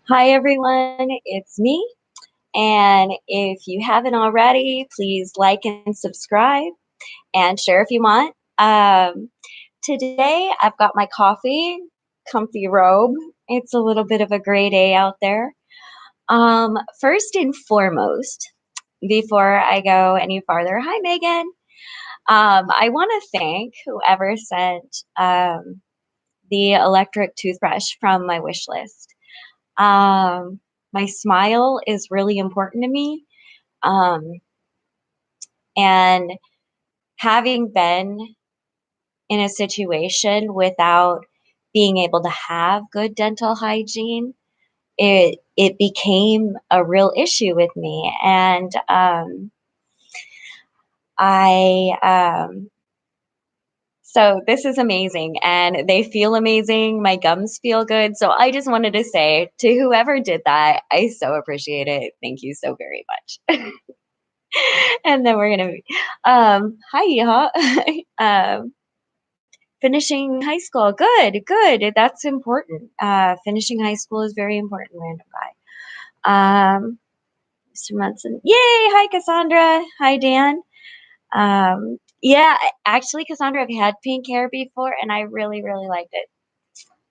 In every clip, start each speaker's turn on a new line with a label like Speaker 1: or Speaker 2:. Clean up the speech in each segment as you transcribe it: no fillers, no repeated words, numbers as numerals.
Speaker 1: Hi, everyone. It's me. And if you haven't already, please like and subscribe and share if you want. Today, I've got my coffee, comfy robe. It's a little bit of a gray day out there. First and foremost, before I go any farther, hi, Megan. I want to thank whoever sent the electric toothbrush from my wish list. Um, my smile is really important to me. Um, and having been in a situation without being able to have good dental hygiene, it became a real issue with me. And I so this is amazing, and they feel amazing. My gums feel good. So I just wanted to say to whoever did that, I so appreciate it. Thank you so very much. And then we're gonna be hi, Yeehaw. Finishing high school. Good, good. That's important. Finishing high school is very important, random guy. Mr. Munson. Yay! Hi, Cassandra. Hi, Dan. Yeah, actually, Cassandra, I've had pink hair before, and I really, really liked it.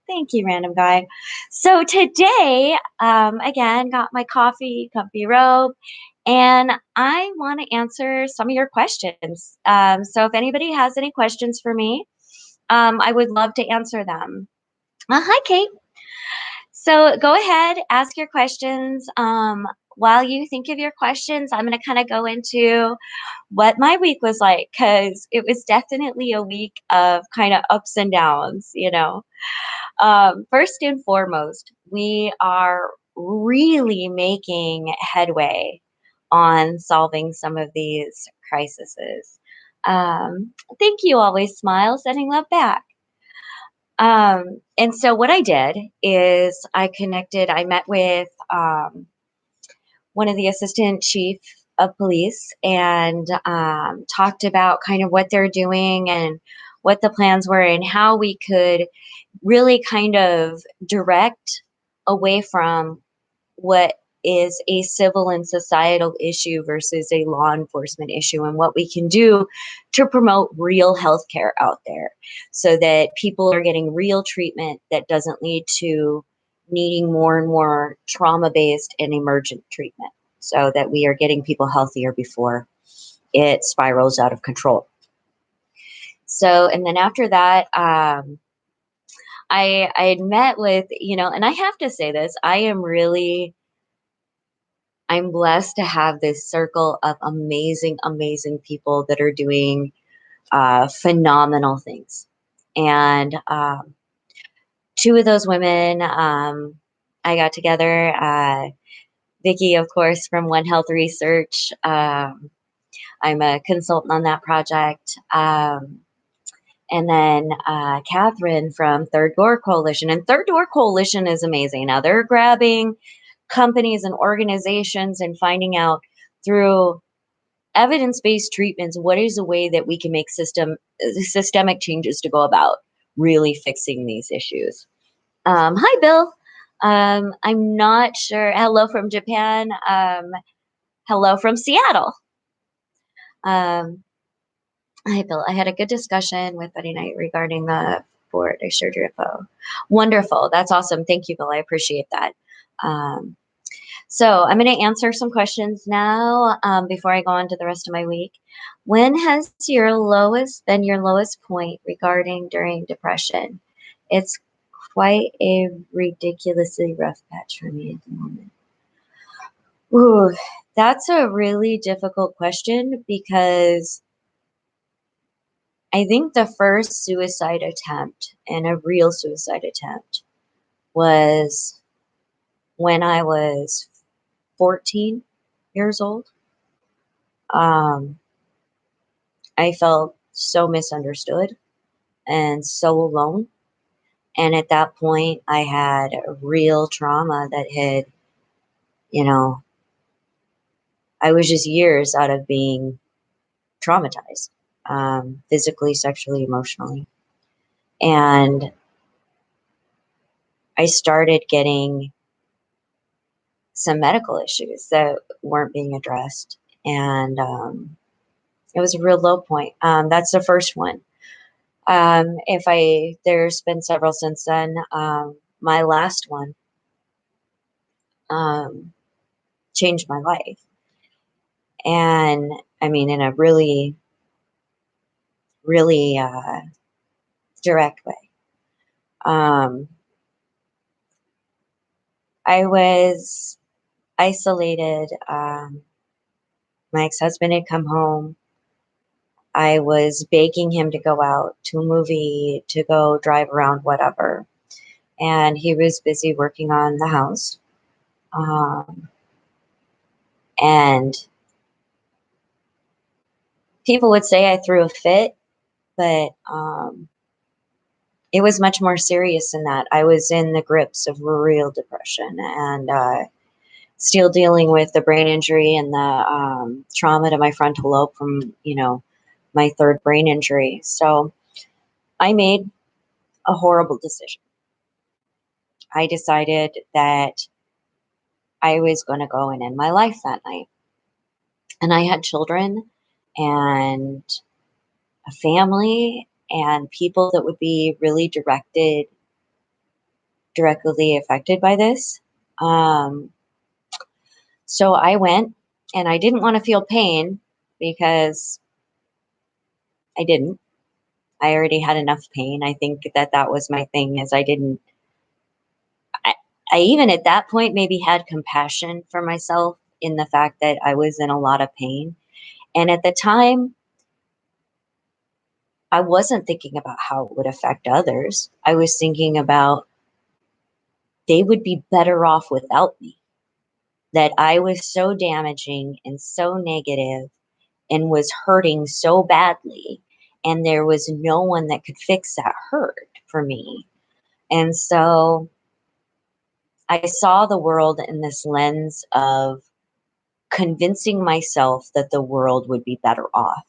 Speaker 1: Thank you, random guy. So today, again, got my coffee, comfy robe, and I want to answer some of your questions. So if anybody has any questions for me, I would love to answer them. Hi, Kate. So go ahead, ask your questions. While you think of your questions, I'm going to kind of go into what my week was like because it was definitely a week of kind of ups and downs. First and foremost, we are really making headway on solving some of these crises. Thank you, always smile, sending love back. And so what I did is I met with one of the assistant chief of police and talked about kind of what they're doing and what the plans were and how we could really kind of direct away from what is a civil and societal issue versus a law enforcement issue and what we can do to promote real healthcare out there so that people are getting real treatment that doesn't lead to needing more and more trauma based and emergent treatment so that we are getting people healthier before it spirals out of control. So, and then after that, I had met with, and I have to say this, I'm blessed to have this circle of amazing, amazing people that are doing phenomenal things. And two of those women I got together, Vicky, of course, from One Health Research. I'm a consultant on that project. And then Catherine from Third Door Coalition. And Third Door Coalition is amazing. Now they're grabbing companies and organizations and finding out through evidence-based treatments what is a way that we can make systemic changes to go about really fixing these issues. Hi, Bill. I'm not sure. Hello from Japan. Hello from Seattle. Hi, Bill. I had a good discussion with Buddy Knight regarding the board surgery info. Wonderful. That's awesome. Thank you, Bill. I appreciate that. Um, so I'm going to answer some questions now before I go on to the rest of my week. When has your lowest been your lowest point regarding during depression? It's quite a ridiculously rough patch for me at the moment. Ooh, that's a really difficult question because I think the first suicide attempt and a real suicide attempt was when I was 14 years old. Um, I felt so misunderstood and so alone. And at that point, I had a real trauma that had, you know, I was just years out of being traumatized, physically, sexually, emotionally. And I started getting some medical issues that weren't being addressed. And it was a real low point. That's the first one. There's been several since then. My last one um, changed my life. And I mean, in a really, really direct way. Um, I was isolated. My ex husband had come home. I was begging him to go out to a movie, to go drive around, whatever. And he was busy working on the house. Um, and people would say I threw a fit, but it was much more serious than that. I was in the grips of real depression and still dealing with the brain injury and the trauma to my frontal lobe from, my third brain injury. So I made a horrible decision. I decided that I was going to go and end my life that night. And I had children and a family and people that would be really directly affected by this. Um, so I went and I didn't want to feel pain because I didn't. I already had enough pain. I think that was my thing is I, I even at that point maybe had compassion for myself in the fact that I was in a lot of pain. And at the time, I wasn't thinking about how it would affect others. I was thinking about they would be better off without me. That I was so damaging and so negative and was hurting so badly. And there was no one that could fix that hurt for me. And so I saw the world in this lens of convincing myself that the world would be better off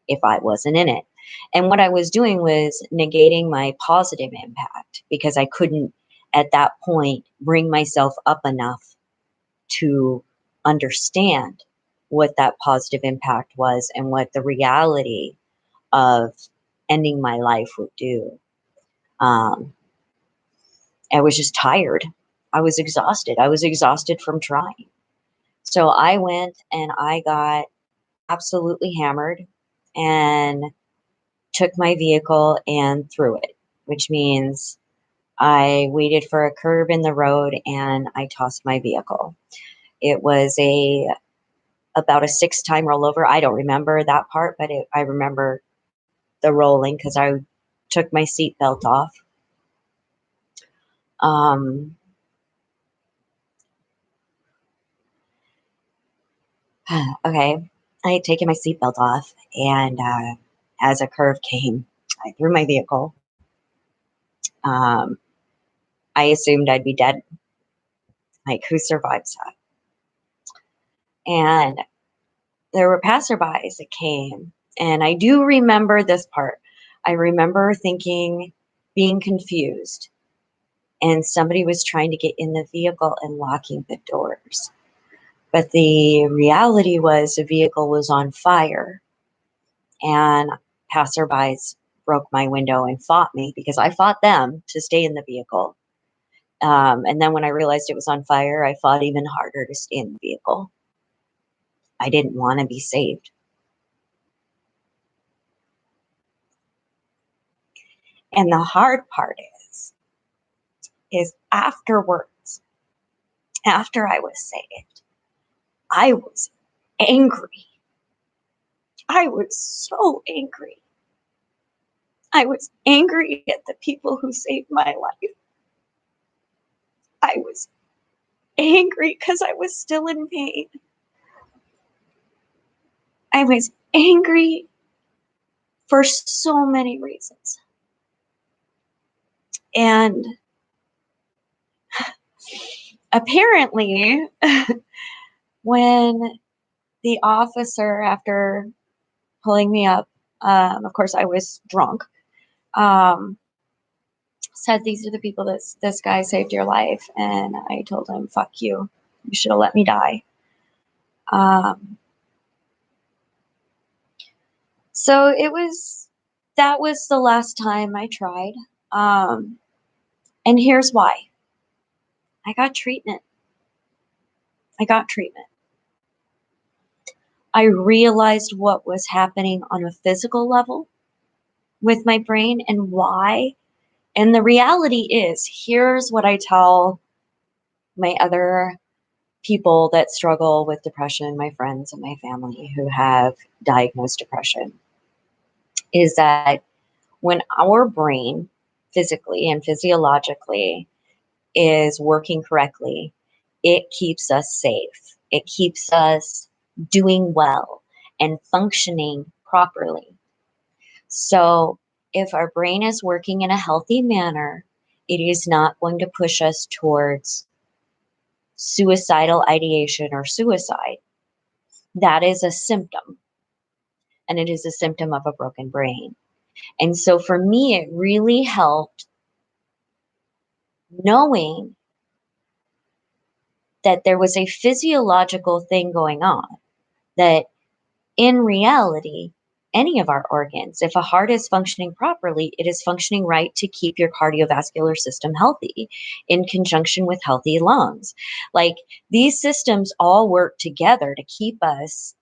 Speaker 1: if I wasn't in it. And what I was doing was negating my positive impact because I couldn't at that point bring myself up enough to understand what that positive impact was and what the reality of ending my life would do. Um, I was just tired. I was exhausted. I was exhausted from trying. So I went and I got absolutely hammered and took my vehicle and threw it, which means I waited for a curb in the road and I tossed my vehicle. It was about a 6-time rollover. I don't remember that part, but I remember the rolling because I took my seatbelt off. Um, okay, I had taken my seatbelt off, and as a curve came, I threw my vehicle. Um, I assumed I'd be dead. Like, who survives that? And there were passerbys that came, and I do remember this part. I remember thinking, being confused, and somebody was trying to get in the vehicle and locking the doors. But the reality was the vehicle was on fire, and passerbys broke my window and fought me because I fought them to stay in the vehicle. And then when I realized it was on fire, I fought even harder to stay in the vehicle. I didn't want to be saved. And the hard part is afterwards, after I was saved, I was angry. I was so angry. I was angry at the people who saved my life. I was angry because I was still in pain. I was angry for so many reasons. And apparently, when the officer, after pulling me up, of course, I was drunk, um, said, "These are the people that this guy saved your life." And I told him, "Fuck you." You should have let me die. Um, so that was the last time I tried. Um, and here's why. I got treatment. I got treatment. I realized what was happening on a physical level with my brain and why. And the reality is, here's what I tell my other people that struggle with depression, my friends and my family who have diagnosed depression, is that when our brain physically and physiologically is working correctly, it keeps us safe. It keeps us doing well and functioning properly. So, if our brain is working in a healthy manner, it is not going to push us towards suicidal ideation or suicide. That is a symptom, and it is a symptom of a broken brain. And so for me, it really helped knowing that there was a physiological thing going on, that in reality, any of our organs, if a heart is functioning properly, it is functioning right to keep your cardiovascular system healthy in conjunction with healthy lungs. Like these systems all work together to keep us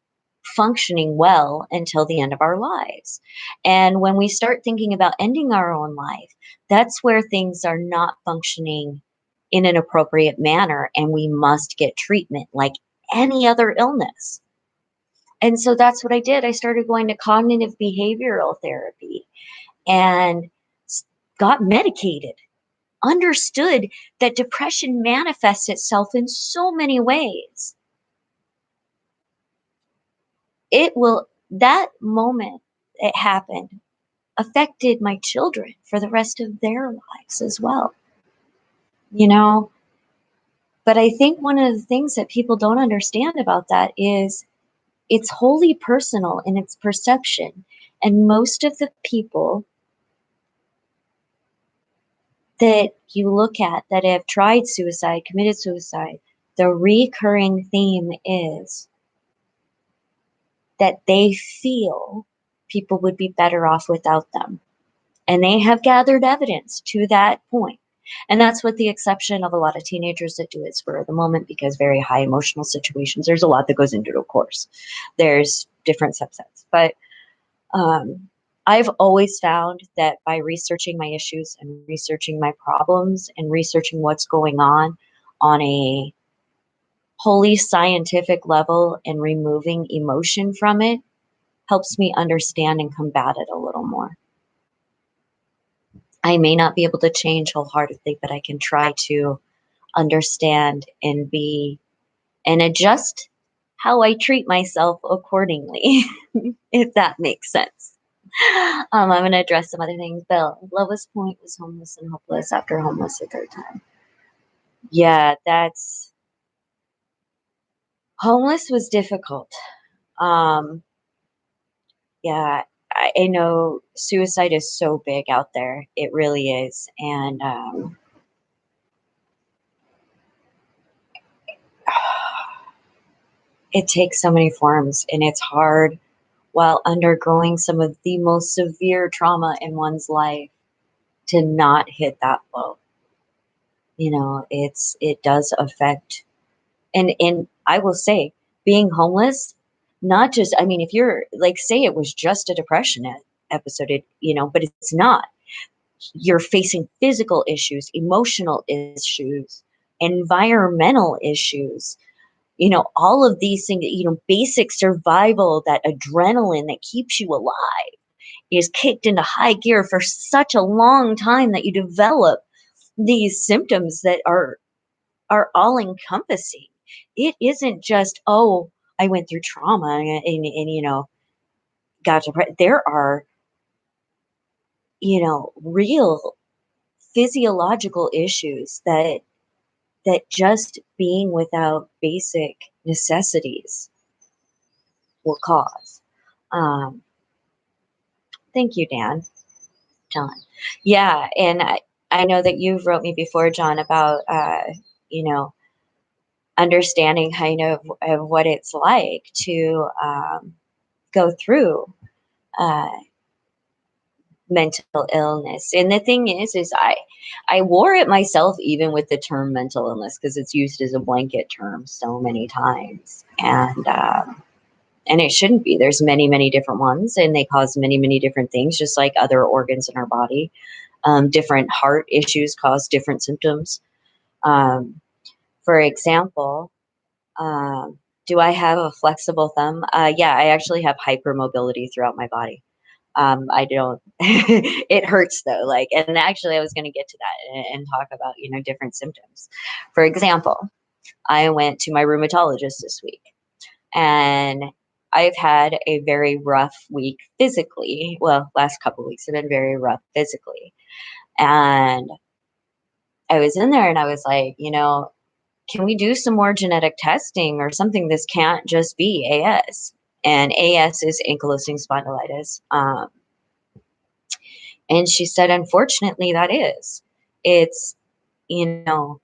Speaker 1: functioning well until the end of our lives. And when we start thinking about ending our own life, that's where things are not functioning in an appropriate manner, and we must get treatment like any other illness. And so that's what I did. I started going to cognitive behavioral therapy and got medicated, understood that depression manifests itself in so many ways. That moment it happened affected my children for the rest of their lives as well, you know? But I think one of the things that people don't understand about that is it's wholly personal in its perception. And most of the people that you look at that have tried suicide, committed suicide, the recurring theme is that they feel people would be better off without them. And they have gathered evidence to that point. And that's what the exception of a lot of teenagers that do it spur of the moment, because very high emotional situations, there's a lot that goes into it, of course. There's different subsets. But I've always found that by researching my issues and researching my problems and researching what's going on a wholly scientific level and removing emotion from it helps me understand and combat it a little more. I may not be able to change wholeheartedly, but I can try to understand and be and adjust how I treat myself accordingly, if that makes sense. I'm going to address some other things. Bill, lowest point was homeless and hopeless after homeless a third time. Yeah, that's homeless was difficult. Um, yeah, I know suicide is so big out there. It really is. And it takes so many forms, and it's hard while undergoing some of the most severe trauma in one's life to not hit that low. It does affect, and I will say, being homeless, not just, I mean, if you're like, say it was just a depression episode, but it's not. You're facing physical issues, emotional issues, environmental issues, all of these things, basic survival, that adrenaline that keeps you alive is kicked into high gear for such a long time that you develop these symptoms that are all encompassing. It isn't just, oh, I went through trauma and got depressed. There are, real physiological issues that just being without basic necessities will cause. Um, Thank you, John. Yeah, and I know that you've wrote me before, John, about you know understanding kind of what it's like to go through uh, mental illness. And the thing is I wore it myself, even with the term mental illness, because it's used as a blanket term so many times, and it shouldn't be. There's many different ones, and they cause many different things, just like other organs in our body. Different heart issues cause different symptoms. Um, for example, do I have a flexible thumb? Yeah, I actually have hypermobility throughout my body. I don't. It hurts though. Like, and actually, I was going to get to that and talk about different symptoms. For example, I went to my rheumatologist this week, and I've had a very rough week physically. Well, last couple weeks have been very rough physically, and I was in there and I was like, can we do some more genetic testing or something? This can't just be AS. And AS is ankylosing spondylitis. And she said, unfortunately, that is. It's, you know,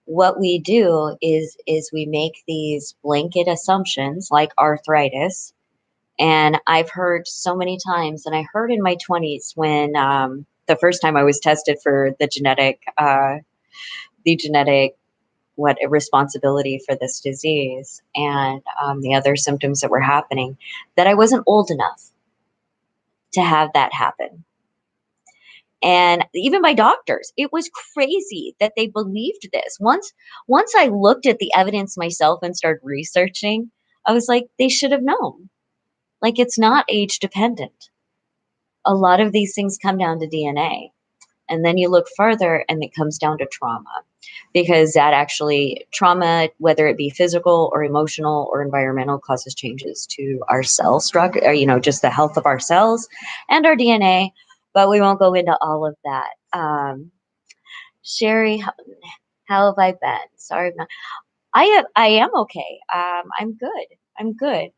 Speaker 1: what we do is we make these blanket assumptions like arthritis. And I've heard so many times, and I heard in my 20s when the first time I was tested for the genetic what responsibility for this disease, and the other symptoms that were happening, that I wasn't old enough to have that happen. And even my doctors, it was crazy that they believed this. Once I looked at the evidence myself and started researching, I was like, they should have known. Like, it's not age dependent. A lot of these things come down to DNA. And then you look further and it comes down to trauma, because that actually, trauma, whether it be physical or emotional or environmental, causes changes to our cell structure, or, just the health of our cells and our DNA. But we won't go into all of that. Sherry, how have I been? Sorry, I am okay. I'm good. I'm good.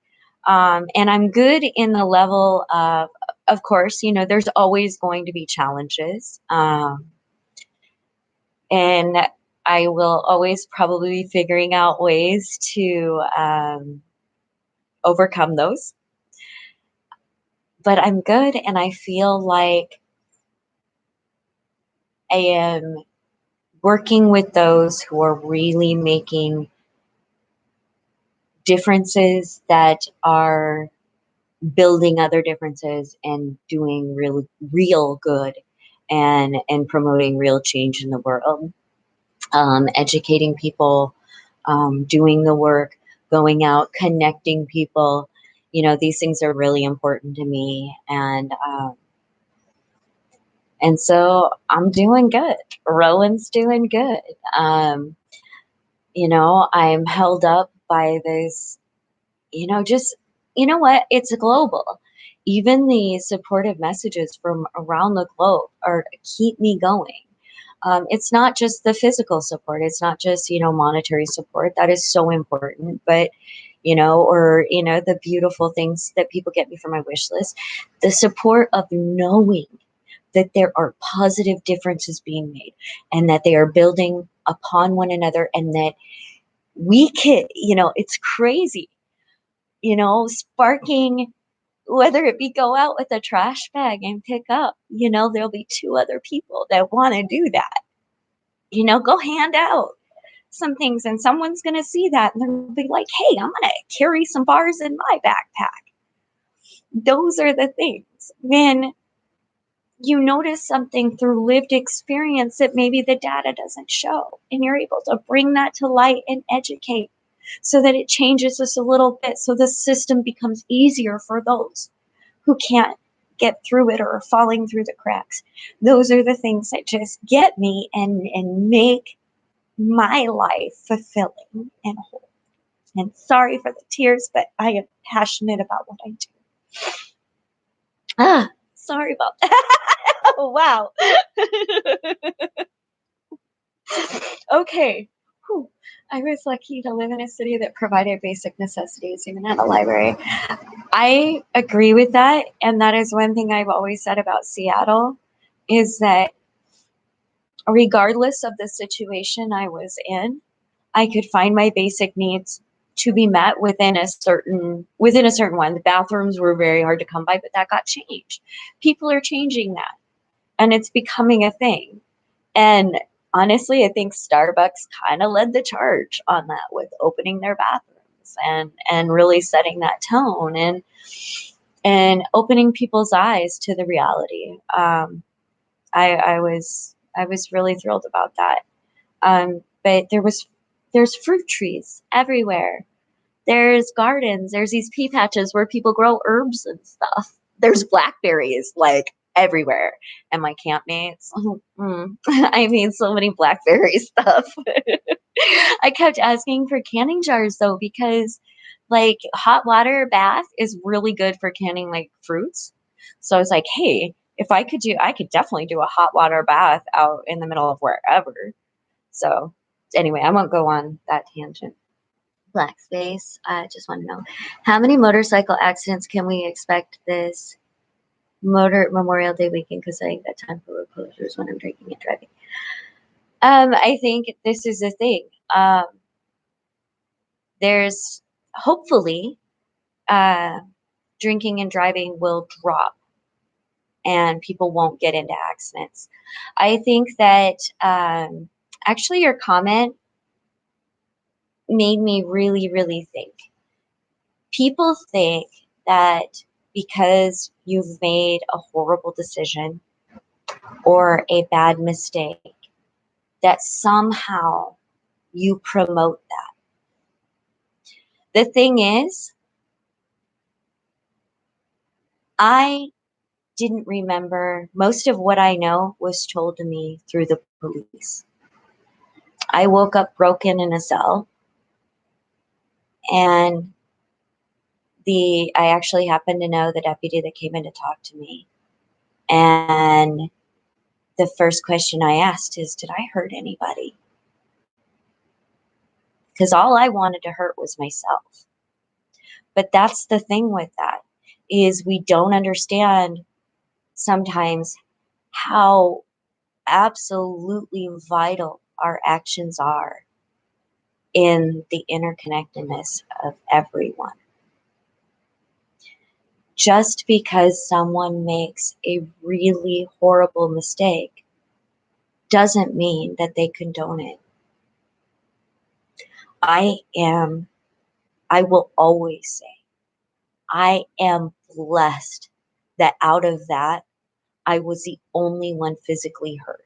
Speaker 1: And I'm good in the level of course, there's always going to be challenges. And I will always probably be figuring out ways to overcome those. But I'm good, and I feel like I am working with those who are really making differences that are building other differences and doing real good, and promoting real change in the world. Educating people, doing the work, going out, connecting people. These things are really important to me, and so I'm doing good. Rowan's doing good. I'm held up by this. Just what? It's global. Even the supportive messages from around the globe are keep me going. It's not just the physical support. It's not just, monetary support. That is so important. But, or, the beautiful things that people get me for my wish list, the support of knowing that there are positive differences being made, and that they are building upon one another, and that we can, it's crazy, sparking, whether it be go out with a trash bag and pick up, there'll be two other people that want to do that. Go hand out some things, and someone's going to see that and they'll be like, hey, I'm going to carry some bars in my backpack. Those are the things. When you notice something through lived experience that maybe the data doesn't show, and you're able to bring that to light and educate so that it changes us a little bit, so the system becomes easier for those who can't get through it or are falling through the cracks. Those are the things that just get me and make my life fulfilling and whole. And sorry for the tears, but I am passionate about what I do. Sorry about that. Oh, wow. Okay. Whew. I was lucky to live in a city that provided basic necessities, even at a library. I agree with that. And that is one thing I've always said about Seattle, is that regardless of the situation I was in, I could find my basic needs to be met within a certain one. The bathrooms were very hard to come by, but that got changed. People are changing that, and it's becoming a thing. And honestly, I think Starbucks kind of led the charge on that with opening their bathrooms and really setting that tone and opening people's eyes to the reality. I was really thrilled about that. But there's fruit trees everywhere. There's gardens. There's these pea patches where people grow herbs and stuff. There's blackberries like everywhere. And my campmates, I made so many blackberry stuff. I kept asking for canning jars though, because like hot water bath is really good for canning like fruits. So I was like, hey, if I could definitely do a hot water bath out in the middle of wherever. So anyway, I won't go on that tangent. Black space. I just want to know how many motorcycle accidents can we expect this motor Memorial Day weekend? Because I think that time for road closures when I'm drinking and driving. I think this is the thing. There's hopefully uh, drinking and driving will drop and people won't get into accidents. I think that actually your comment made me really, really think. People think that because you've made a horrible decision or a bad mistake, that somehow you promote that. The thing is, I didn't remember. Most of what I know was told to me through the police. I woke up broken in a cell, and I actually happened to know the deputy that came in to talk to me. And the first question I asked is, did I hurt anybody? Because all I wanted to hurt was myself. But that's the thing with that, is we don't understand sometimes how absolutely vital our actions are in the interconnectedness of everyone. Just because someone makes a really horrible mistake doesn't mean that they condone it. I will always say, I am blessed that out of that, I was the only one physically hurt.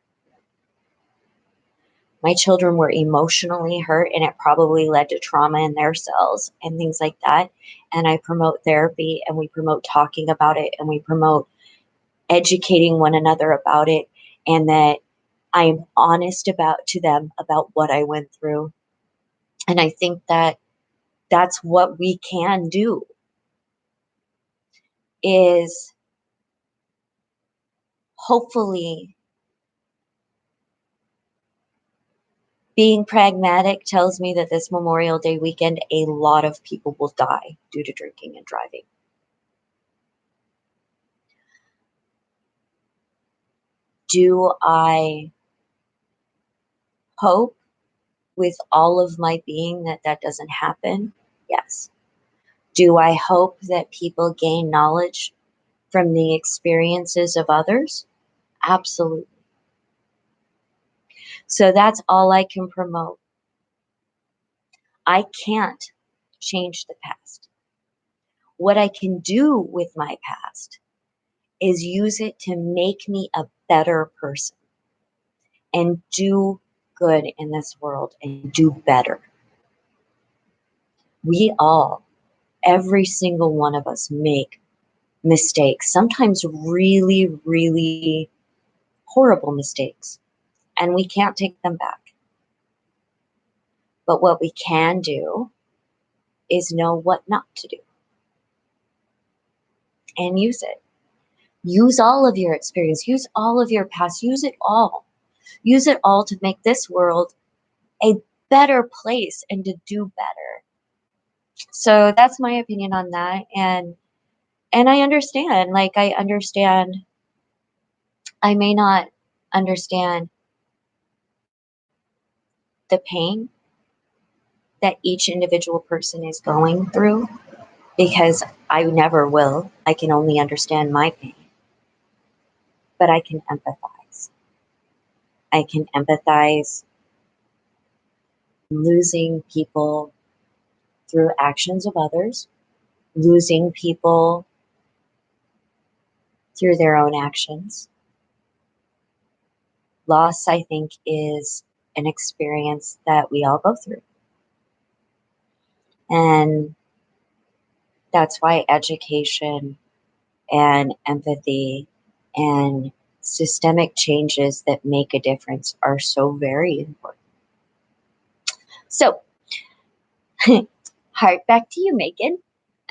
Speaker 1: My children were emotionally hurt, and it probably led to trauma in their cells and things like that. And I promote therapy, and we promote talking about it, and we promote educating one another about it, and that I am honest to them about what I went through. And I think that that's what we can do, is hopefully being pragmatic tells me that this Memorial Day weekend, a lot of people will die due to drinking and driving. Do I hope with all of my being that that doesn't happen? Yes. Do I hope that people gain knowledge from the experiences of others? Absolutely. So that's all I can promote. I can't change the past. What I can do with my past is use it to make me a better person and do good in this world and do better. We all, every single one of us, make mistakes, sometimes really, really horrible mistakes, and we can't take them back. But what we can do is know what not to do and use it. Use all of your experience, use all of your past, use it all. Use it all to make this world a better place and to do better. So that's my opinion on that. And I understand, I may not understand the pain that each individual person is going through, because I never will. I can only understand my pain, but I can empathize. I can empathize losing people through actions of others, losing people through their own actions. Loss, I think, is an experience that we all go through. And that's why education and empathy and systemic changes that make a difference are so very important. So, heart back to you, Megan.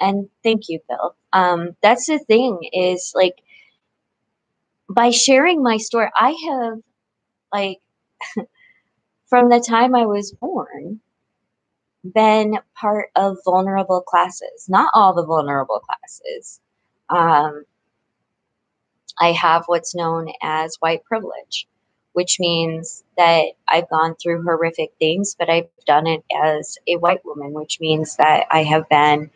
Speaker 1: And thank you, Bill. That's the thing is like by sharing my story, I have like from the time I was born been part of vulnerable classes, not all the vulnerable classes. Um, I have what's known as white privilege, which means that I've gone through horrific things, but I've done it as a white woman, which means that I have been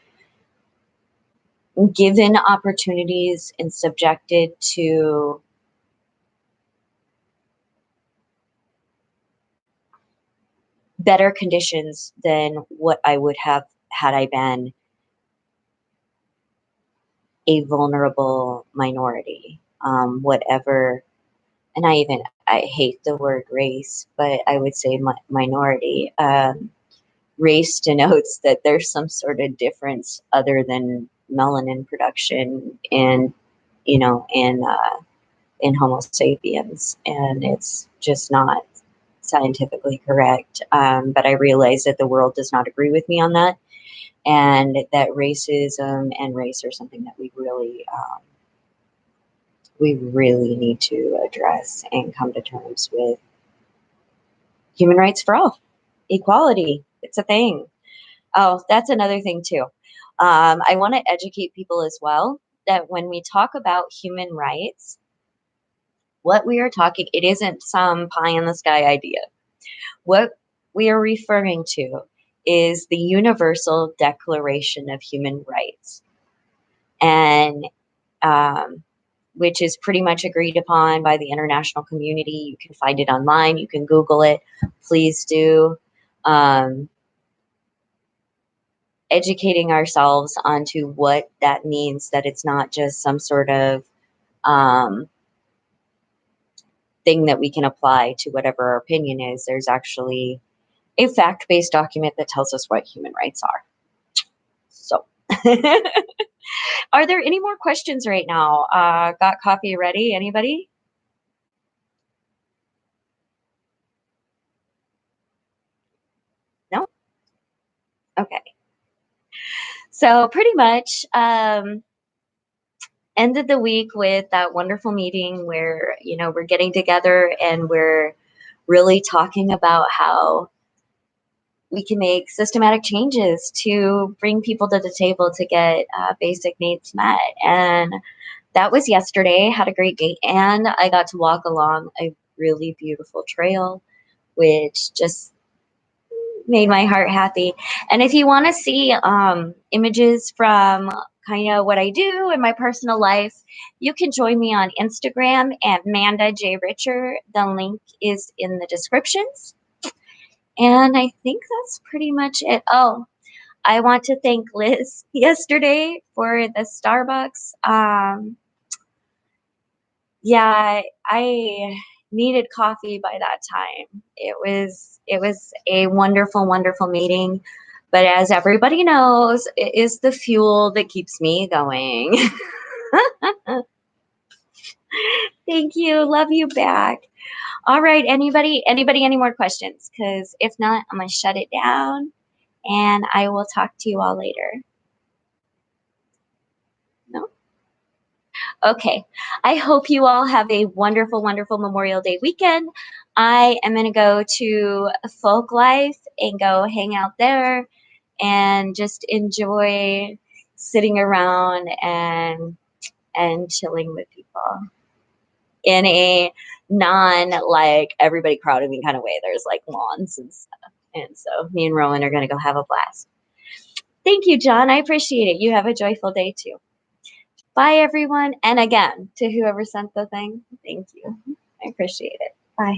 Speaker 1: given opportunities and subjected to better conditions than what I would have had I been a vulnerable minority. Whatever, and I hate the word race, but I would say minority. Race denotes that there's some sort of difference other than melanin production in, in Homo sapiens, and it's just not scientifically correct. But I realize that the world does not agree with me on that, and that racism and race are something that we really need to address and come to terms with. Human rights for all, equality, it's a thing. Oh, that's another thing too. I want to educate people as well that when we talk about human rights, what we are talking, it isn't some pie in the sky idea. What we are referring to is the Universal Declaration of Human Rights, and um, which is pretty much agreed upon by the international community. You can find it online. You can Google it. Please do. Um, Educating ourselves onto what that means, that it's not just some sort of um, thing that we can apply to whatever our opinion is. There's actually a fact-based document that tells us what human rights are. So, are there any more questions right now? Got coffee ready? Anybody? No? Okay. So, pretty much ended the week with that wonderful meeting where, we're getting together and we're really talking about how we can make systematic changes to bring people to the table to get basic needs met. And that was yesterday. Had a great day, and I got to walk along a really beautiful trail, which just made my heart happy. And if you want to see images from kind of what I do in my personal life, you can join me on Instagram at mandajricher. The link is in the descriptions. And I think that's pretty much it. Oh, I want to thank Liz yesterday for the Starbucks. Yeah, I needed coffee by that time. It was a wonderful, wonderful meeting. But as everybody knows, it is the fuel that keeps me going. Thank you. Love you back. All right. Anybody, any more questions? Because if not, I'm gonna shut it down and I will talk to you all later. No? Okay. I hope you all have a wonderful, wonderful Memorial Day weekend. I am going to go to Folk Life and go hang out there and just enjoy sitting around and chilling with people in a non like everybody crowded me kind of way. There's like lawns and stuff. And so me and Rowan are going to go have a blast. Thank you, John. I appreciate it. You have a joyful day too. Bye, everyone. And again, to whoever sent the thing, thank you. I appreciate it. Bye.